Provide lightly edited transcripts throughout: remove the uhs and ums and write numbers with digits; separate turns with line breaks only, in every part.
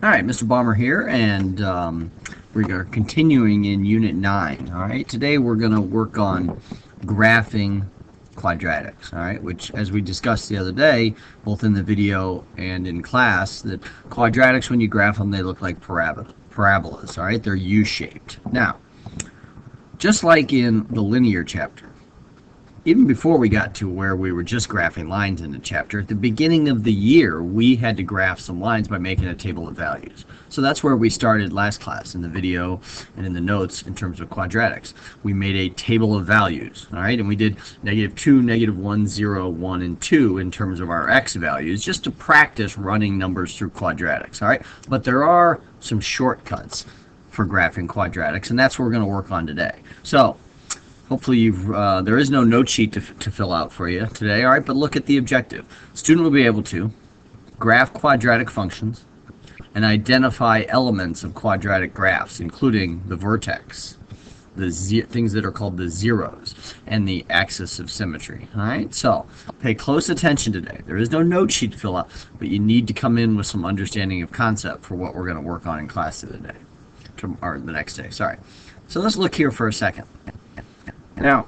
All right, Mr. Baumer here, and we are continuing in Unit 9. All right, today we're going to work on graphing quadratics. All right, which, as we discussed the other day, both in the video and in class, that quadratics, when you graph them, they look like parabolas. All right, they're U-shaped. Now, just like in the linear chapter, even before we got to where we were just graphing lines in the chapter, at the beginning of the year, we had to graph some lines by making a table of values. So that's where we started last class in the video and in the notes in terms of quadratics. We made a table of values, all right? And we did -2, -1, 0, 1, and 2 in terms of our x values, just to practice running numbers through quadratics, all right? But there are some shortcuts for graphing quadratics, and that's what we're going to work on today. So hopefully there is no note sheet to fill out for you today, all right? But look at the objective. Student will be able to graph quadratic functions and identify elements of quadratic graphs, including the vertex, the things that are called the zeros, and the axis of symmetry, all right? So pay close attention today. There is no note sheet to fill out, but you need to come in with some understanding of concept for what we're going to work on in class today, or the next day, sorry. So let's look here for a second. Now,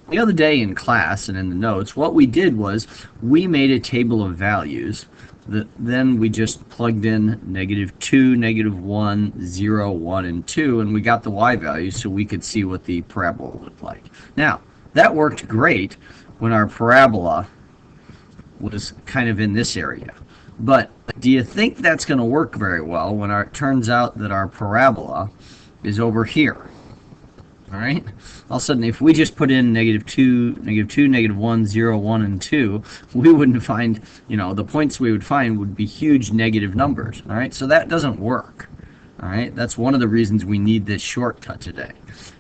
the other day in class and in the notes, what we did was we made a table of values that then we just plugged in -2, -1, 0, 1, and 2, and we got the y values so we could see what the parabola looked like. Now, that worked great when our parabola was kind of in this area. But do you think that's going to work very well when it turns out that our parabola is over here? All right. All of a sudden, if we just put in -2, -1, 0, 1, and 2, we wouldn't find, the points we would find would be huge negative numbers. All right. So that doesn't work. All right. That's one of the reasons we need this shortcut today.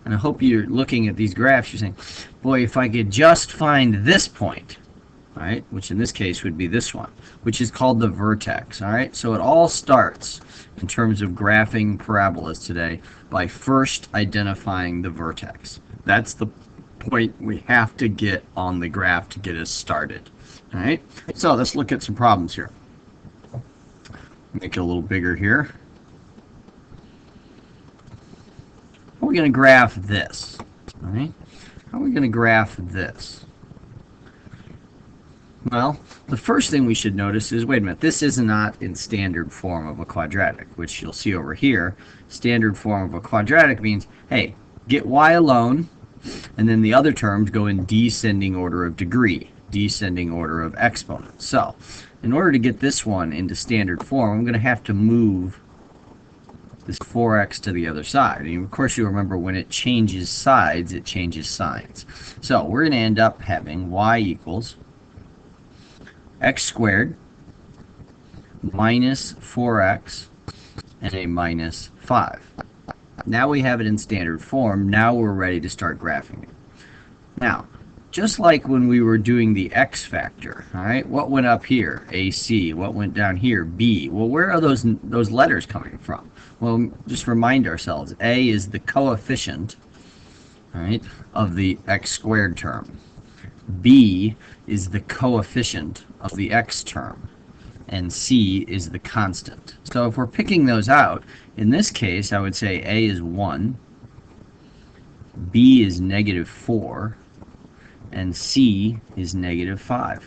And I hope you're looking at these graphs. You're saying, boy, if I could just find this point, all right, which in this case would be this one, which is called the vertex. All right. So it all starts in terms of graphing parabolas today by first identifying the vertex. That's the point we have to get on the graph to get us started. All right, so let's look at some problems here. Make it a little bigger here. How are we going to graph this? All right, how are we going to graph this? Well, the first thing we should notice is, wait a minute, this is not in standard form of a quadratic, which you'll see over here. Standard form of a quadratic means, hey, get y alone, and then the other terms go in descending order of degree, descending order of exponents. So, in order to get this one into standard form, I'm going to have to move this 4x to the other side. And of course, you remember when it changes sides, it changes signs. So, we're going to end up having y equals x squared minus 4x and a minus 5. Now we have it in standard form. Now we're ready to start graphing it. Now, just like when we were doing the x factor, all right, what went up here? AC. What went down here? B. Well, where are those letters coming from? Well, just remind ourselves, A is the coefficient, all right, of the x squared term. B is the coefficient of the x term, and C is the constant. So if we're picking those out, in this case, I would say A is 1, B is -4, and C is -5.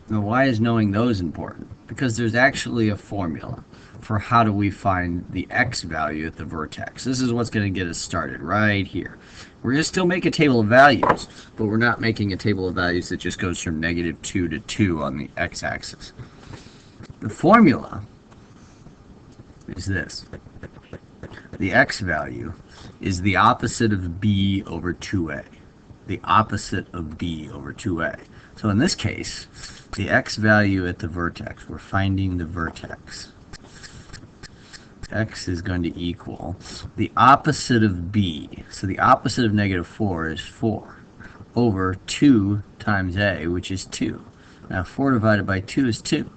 Now, why is knowing those important? Because there's actually a formula for how do we find the x value at the vertex. This is what's going to get us started right here. We're going to still make a table of values, but we're not making a table of values that just goes from -2 to 2 on the x-axis. The formula is this. The x value is the opposite of b over 2a. The opposite of b over 2a. So in this case, the x value at the vertex, we're finding the vertex. X is going to equal the opposite of b. So the opposite of -4 is 4 over 2 times a, which is 2. Now 4 divided by 2 is 2.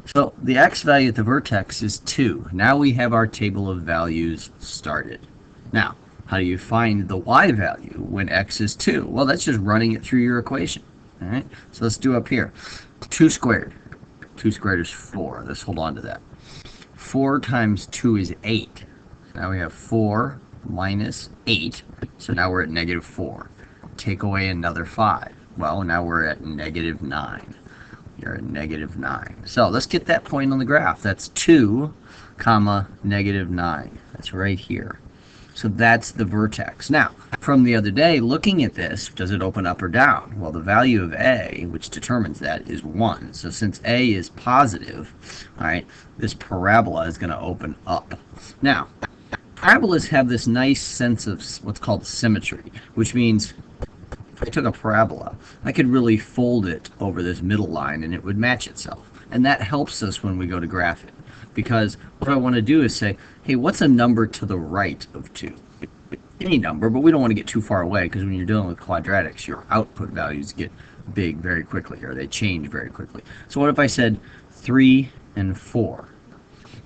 So the x value at the vertex is 2. Now we have our table of values started. Now, how do you find the y value when x is 2? Well, that's just running it through your equation. All right, so let's do up here. 2 squared. 2 squared is 4. Let's hold on to that. 4 times 2 is 8. Now we have 4 minus 8. So now we're at negative 4. Take away another 5. Well, now we're at negative 9. You're at negative 9. So let's get that point on the graph. That's 2 comma negative 9. That's right here. So that's the vertex. Now, from the other day, looking at this, does it open up or down? Well, the value of A, which determines that, is 1. So since A is positive, all right, this parabola is going to open up. Now, parabolas have this nice sense of what's called symmetry, which means if I took a parabola, I could really fold it over this middle line and it would match itself. And that helps us when we go to graph it. Because what I want to do is say, hey, what's a number to the right of 2? Any number, but we don't want to get too far away, because when you're dealing with quadratics, your output values get big very quickly, or they change very quickly. So what if I said 3 and 4?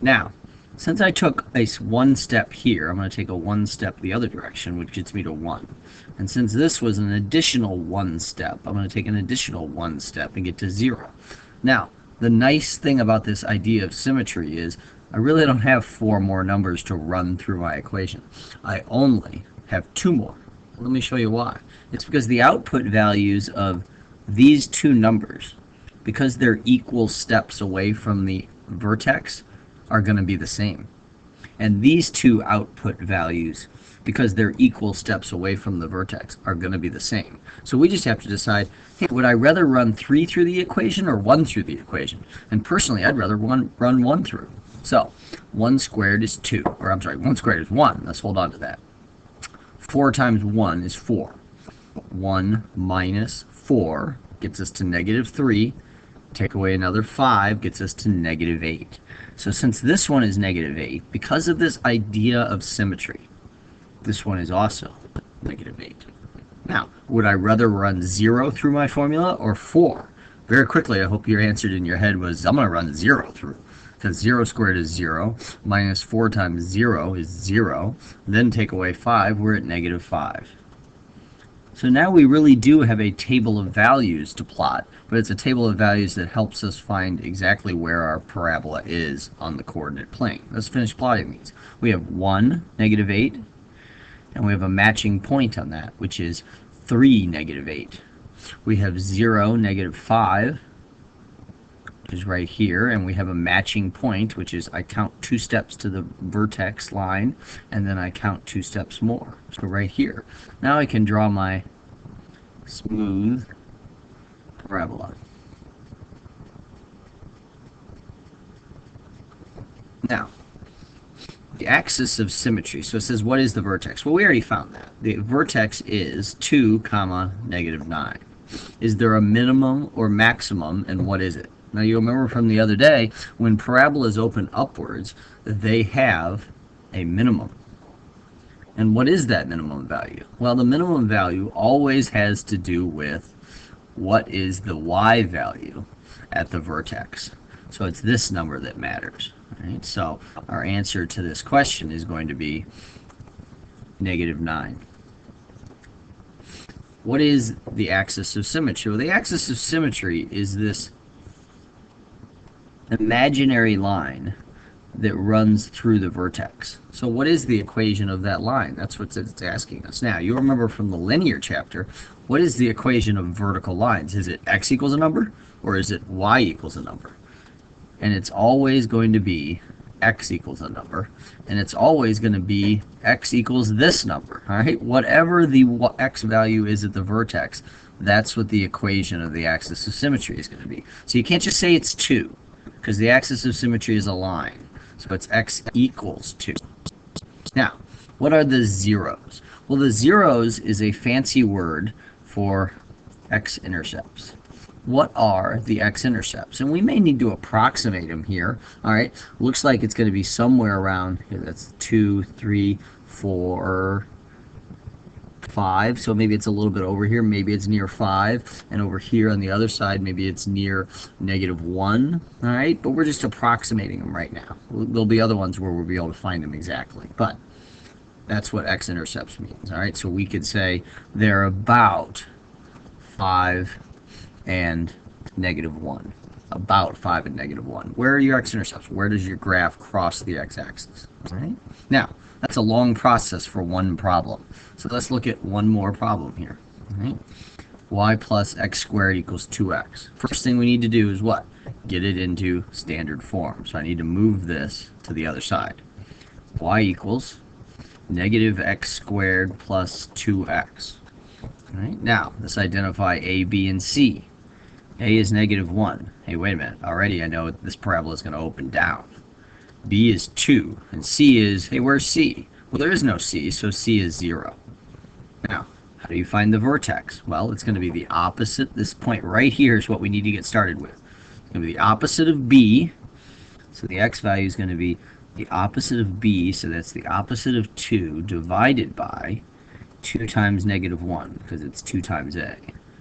Now, since I took a one step here, I'm going to take a one step the other direction, which gets me to 1. And since this was an additional one step, I'm going to take an additional one step and get to 0. Now, the nice thing about this idea of symmetry is I really don't have 4 more numbers to run through my equation. I only have 2 more. Let me show you why. It's because the output values of these 2 numbers, because they're equal steps away from the vertex, are going to be the same. And these 2 output values, because they're equal steps away from the vertex, are going to be the same. So we just have to decide, hey, would I rather run 3 through the equation or 1 through the equation? And personally, I'd rather run 1 through. So 1 squared is 2, or I'm sorry, 1 squared is 1. Let's hold on to that. 4 times 1 is 4. 1 minus 4 gets us to negative 3. Take away another 5 gets us to negative 8. So since this one is negative 8, because of this idea of symmetry, this one is also negative 8. Now, would I rather run 0 through my formula or 4? Very quickly, I hope your answer in your head was, I'm going to run 0 through. Because 0 squared is 0, minus 4 times 0 is 0. Then take away 5, we're at negative 5. So now we really do have a table of values to plot, but it's a table of values that helps us find exactly where our parabola is on the coordinate plane. Let's finish plotting these. We have 1, negative 8, and we have a matching point on that, which is 3, negative 8. We have 0, negative 5, which is right here, and we have a matching point, which is I count 2 steps to the vertex line, and then I count 2 steps more. So right here. Now I can draw my smooth parabola. Now, the axis of symmetry. So it says, what is the vertex? Well, we already found that. The vertex is 2 comma negative 9. Is there a minimum or maximum, and what is it? Now, you remember from the other day, when parabolas open upwards, they have a minimum. And what is that minimum value? Well, the minimum value always has to do with what is the y value at the vertex. So it's this number that matters. Right? So our answer to this question is going to be negative 9. What is the axis of symmetry? Well, the axis of symmetry is this imaginary line that runs through the vertex. So what is the equation of that line? That's what it's asking us. Now, you remember from the linear chapter, what is the equation of vertical lines? Is it x equals a number, or is it y equals a number? And it's always going to be x equals a number, and it's always going to be x equals this number. All right, whatever the x value is at the vertex, that's what the equation of the axis of symmetry is going to be. So you can't just say it's 2, because the axis of symmetry is a line. So it's x equals 2. Now, what are the zeros? Well, the zeros is a fancy word for x-intercepts. What are the x-intercepts? And we may need to approximate them here. All right, looks like it's going to be somewhere around here. That's 2, 3, 4, 5. So maybe it's a little bit over here. Maybe it's near 5. And over here on the other side, maybe it's near negative 1. All right, but we're just approximating them right now. There'll be other ones where we'll be able to find them exactly. But that's what x-intercepts means. All right, so we could say they're about 5 and negative 1. about 5 and negative 1. Where are your x-intercepts? Where does your graph cross the x-axis? Right? Now, that's a long process for one problem. So let's look at one more problem here. Right? Y plus x squared equals 2x. First thing we need to do is what? Get it into standard form. So I need to move this to the other side. Y equals negative x squared plus 2x. Right? Now, let's identify A, B, and C. A is negative 1. Hey, wait a minute. Already I know this parabola is going to open down. B is 2. And C is, hey, where's C? Well, there is no C, so C is 0. Now, how do you find the vertex? Well, it's going to be the opposite. This point right here is what we need to get started with. It's going to be the opposite of B. So the x value is going to be the opposite of B. So that's the opposite of 2 divided by 2 times negative 1, because it's 2 times A.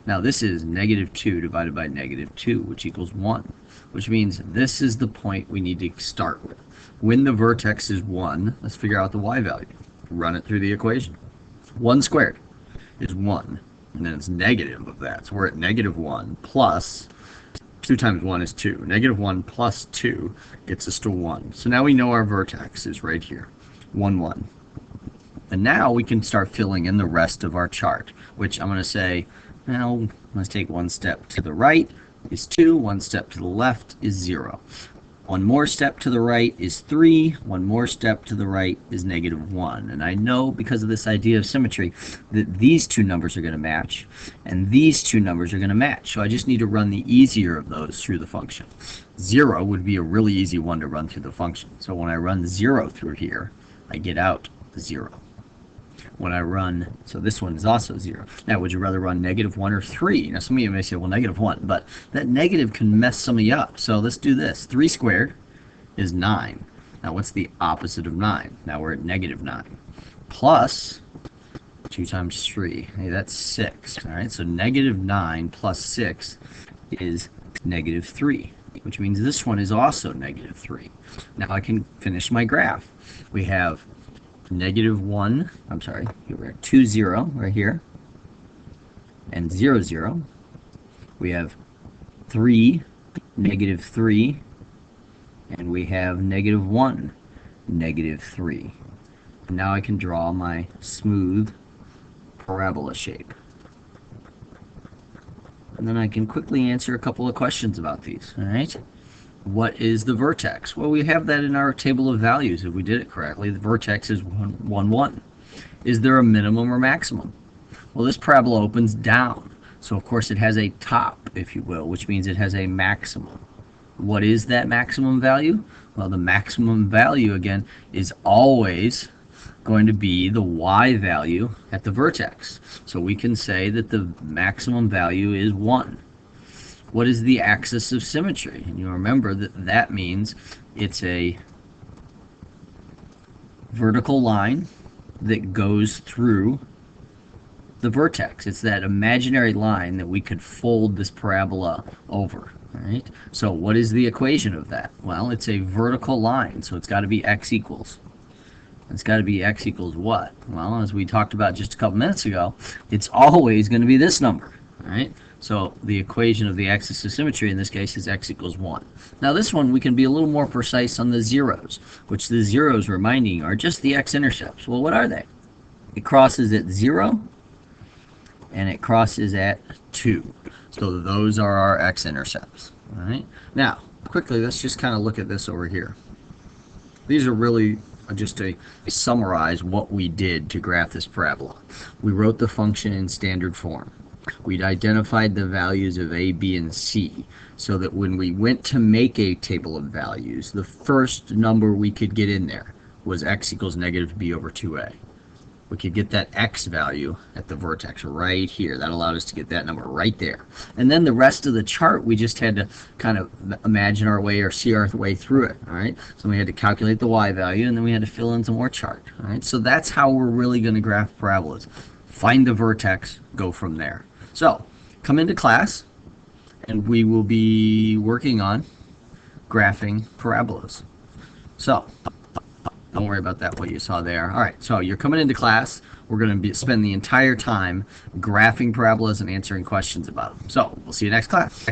Now this is negative 2 divided by negative 2, which equals 1, which means this is the point we need to start with. When the vertex is 1, let's figure out the y value. Run it through the equation. 1 squared is 1, and then it's negative of that. So we're at negative 1 plus 2 times 1 is 2. Negative 1 plus 2 gets us to 1. So now we know our vertex is right here, 1, 1. And now we can start filling in the rest of our chart, which I'm going to say, well, let's take one step to the right is 2, one step to the left is 0. One more step to the right is 3, one more step to the right is negative 1. And I know because of this idea of symmetry that these two numbers are going to match and these two numbers are going to match. So I just need to run the easier of those through the function. 0 would be a really easy one to run through the function. So when I run 0 through here, I get out 0. When I run, so this one is also 0. Now, would you rather run negative 1 or 3? Now, some of you may say, well, negative 1, but that negative can mess some of you up. So let's do this. 3 squared is 9. Now, what's the opposite of 9? Now we're at negative 9. Plus 2 times 3. Hey, that's 6. All right, so negative 9 plus 6 is negative 3, which means this one is also negative 3. Now I can finish my graph. We have negative 1, I'm sorry, we're at 2, 0 right here, and 0, 0. We have 3, negative 3, and we have negative 1, negative 3. Now I can draw my smooth parabola shape. And then I can quickly answer a couple of questions about these, all right? What is the vertex? Well, we have that in our table of values. If we did it correctly, the vertex is 1, 1, 1. Is there a minimum or maximum? Well, this parabola opens down. So, of course, it has a top, if you will, which means it has a maximum. What is that maximum value? Well, the maximum value, again, is always going to be the y value at the vertex. So we can say that the maximum value is 1. What is the axis of symmetry? And you remember that that means it's a vertical line that goes through the vertex. It's that imaginary line that we could fold this parabola over. Right? So what is the equation of that? Well, it's a vertical line, so it's got to be x equals. It's got to be x equals what? Well, as we talked about just a couple minutes ago, it's always going to be this number. Right? So the equation of the axis of symmetry in this case is x equals 1. Now this one we can be a little more precise on the zeros, which the zeros, reminding you, are just the x-intercepts. Well, what are they? It crosses at 0 and it crosses at 2. So those are our x-intercepts. All right. Now, quickly, let's just kind of look at this over here. These are really just to summarize what we did to graph this parabola. We wrote the function in standard form. We'd identified the values of A, B, and C, so that when we went to make a table of values, the first number we could get in there was x equals negative b over 2a. We could get that x value at the vertex right here. That allowed us to get that number right there. And then the rest of the chart, we just had to kind of imagine our way or see our way through it. All right. So we had to calculate the y value, and then we had to fill in some more chart. All right. So that's how we're really going to graph parabolas. Find the vertex, go from there. So come into class, and we will be working on graphing parabolas. So don't worry about that, what you saw there. All right, so you're coming into class. We're going to spend the entire time graphing parabolas and answering questions about them. So we'll see you next class.